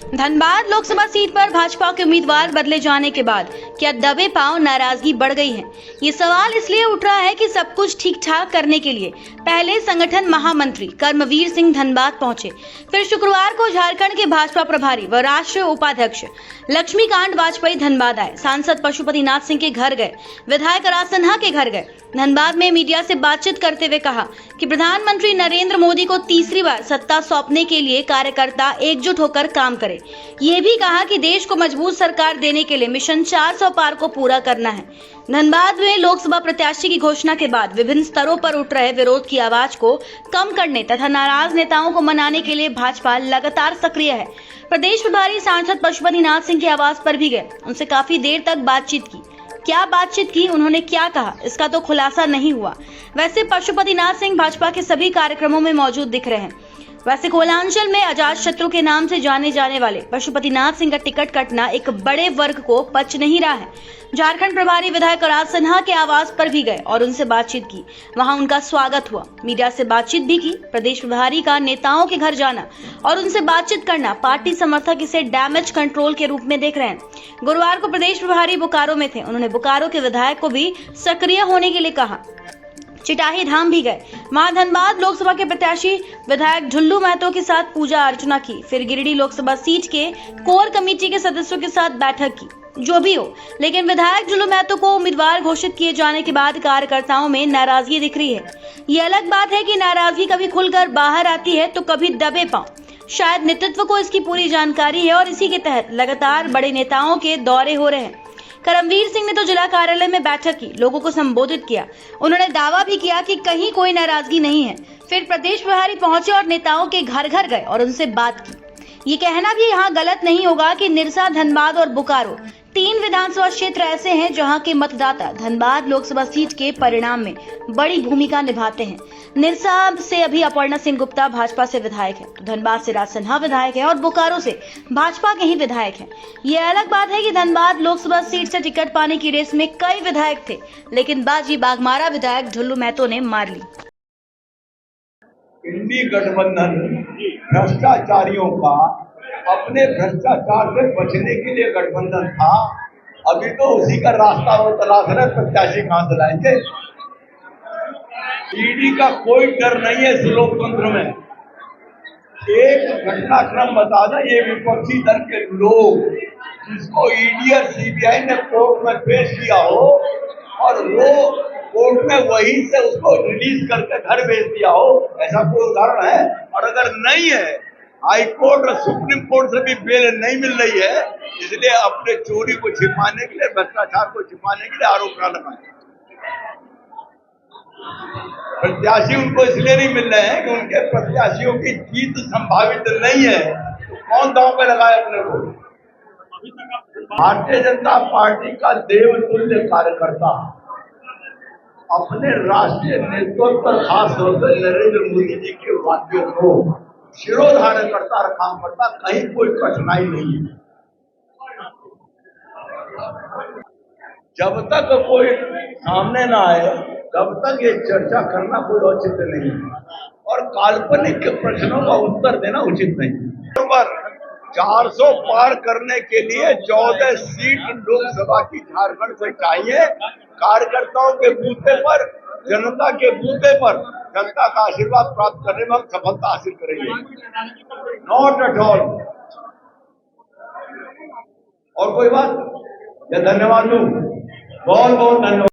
Dhanbad Lok Sabha seat पर भाजपा के उम्मीदवार बदले जाने के बाद क्या दबे पांव नाराजगी बढ़ गई है? ये सवाल इसलिए उठ रहा है कि सब कुछ ठीक ठाक करने के लिए पहले संगठन महामंत्री कर्मवीर सिंह धनबाद पहुंचे, फिर शुक्रवार को झारखंड के भाजपा प्रभारी व राष्ट्रीय उपाध्यक्ष लक्ष्मीकांत वाजपेयी धनबाद आए, सांसद पशुपतिनाथ सिंह के घर गए, विधायक राज सिन्हा के घर गए। धनबाद में मीडिया से बातचीत करते हुए कहा कि प्रधानमंत्री नरेंद्र मोदी को तीसरी बार सत्ता सौंपने के लिए कार्यकर्ता एकजुट होकर काम करें। ये भी कहा कि देश को मजबूत सरकार देने के लिए मिशन 400 पार को पूरा करना है। धनबाद में लोकसभा प्रत्याशी की घोषणा के बाद विभिन्न स्तरों पर उठ रहे विरोध की आवाज को कम करने तथा नाराज नेताओं को मनाने के लिए भाजपा लगातार सक्रिय है। प्रदेश प्रभारी सांसद पशुपतिनाथ सिंह के आवास पर भी गए, उनसे काफी देर तक बातचीत की। क्या बातचीत की, उन्होंने क्या कहा, इसका तो खुलासा नहीं हुआ। वैसे पशुपतिनाथ सिंह भाजपा के सभी कार्यक्रमों में मौजूद दिख रहे हैं। वैसे कोलांचल में अजात शत्रु के नाम से जाने जाने वाले पशुपतिनाथ सिंह का टिकट कटना एक बड़े वर्ग को पच नहीं रहा है। झारखंड प्रभारी विधायक राज सिन्हा के आवास पर भी गए और उनसे बातचीत की, वहां उनका स्वागत हुआ। मीडिया से बातचीत भी की। प्रदेश प्रभारी का नेताओं के घर जाना और उनसे बातचीत करना पार्टी समर्थक इसे डैमेज कंट्रोल के रूप में देख रहे हैं। गुरुवार को प्रदेश प्रभारी बोकारो में थे, उन्होंने बोकारो के विधायक को भी सक्रिय होने के लिए कहा। चिटाही धाम भी गए, वहां धनबाद लोकसभा के प्रत्याशी विधायक झुल्लू महतो के साथ पूजा अर्चना की, फिर गिरिडीह लोकसभा सीट के कोर कमेटी के सदस्यों के साथ बैठक की। जो भी हो, लेकिन विधायक झुल्लू महतो को उम्मीदवार घोषित किए जाने के बाद कार्यकर्ताओं में नाराजगी दिख रही है। ये अलग बात है कि नाराजगी कभी खुलकर बाहर आती है तो कभी दबे पांव। शायद नेतृत्व को इसकी पूरी जानकारी है और इसी के तहत लगातार बड़े नेताओं के दौरे हो रहे हैं। कर्मवीर सिंह ने तो जिला कार्यालय में बैठक की, लोगों को संबोधित किया। उन्होंने दावा भी किया कि कहीं कोई नाराजगी नहीं है। फिर प्रदेश प्रभारी पहुंचे और नेताओं के घर घर गए और उनसे बात की। ये कहना भी यहाँ गलत नहीं होगा कि निरसा, धनबाद और बोकारो 3 विधानसभा क्षेत्र ऐसे हैं जहां के मतदाता धनबाद लोकसभा सीट के परिणाम में बड़ी भूमिका निभाते हैं। निरसा से अभी अपर्णा सिंह गुप्ता भाजपा से विधायक है, तो धनबाद से राज सिन्हा विधायक है और बोकारो से भाजपा के ही विधायक हैं। ये अलग बात है कि धनबाद लोकसभा सीट से टिकट पाने की रेस में कई विधायक थे, लेकिन बाजी बागमारा विधायक झुल्लू महतो ने मार ली। इंडी गठबंधन भ्रष्टाचारियों का अपने भ्रष्टाचार से बचने के लिए गठबंधन था। अभी तो उसी का रास्ता वो तलाश रहे, प्रत्याशी कहां से लाएंगे। ईडी का कोई डर नहीं है इस लोकतंत्र में। एक घटनाक्रम बता दें, ये विपक्षी दल के लोग जिसको ईडी और सीबीआई ने कोर्ट में पेश किया हो और वो कोर्ट में वहीं से उसको रिलीज करके घर भेज दिया हो, ऐसा कोई उदाहरण है? और अगर नहीं है, हाई कोर्ट और सुप्रीम कोर्ट से भी बेल नहीं मिल रही है, इसलिए अपने चोरी को छिपाने के लिए, भ्रष्टाचार को छिपाने के लिए आरोप न लगाए। प्रत्याशी उनको इसलिए नहीं मिल रहे हैं कि उनके प्रत्याशियों की जीत संभावित नहीं है, तो कौन दांव पे लगाए अपने को? भारतीय जनता पार्टी का देवतुल्य कार्यकर्ता अपने राष्ट्रीय नेतृत्व पर, खास तौर पर नरेंद्र मोदी जी के वाक्यों को शिरोधार्य करता और काम करता, कहीं कोई कठिनाई नहीं है। जब तक कोई सामने ना आए तब तक ये चर्चा करना कोई औचित नहीं है और काल्पनिक प्रश्नों का उत्तर देना उचित नहीं है। पर 400 पार करने के लिए 14 सीट लोकसभा की झारखंड से चाहिए। कार्यकर्ताओं के बूथे पर, जनता के बूथे पर जनता का आशीर्वाद प्राप्त करने में हम सफलता हासिल करेंगे। Not at all. और कोई बात? धन्यवाद दूं, बहुत बहुत धन्यवाद।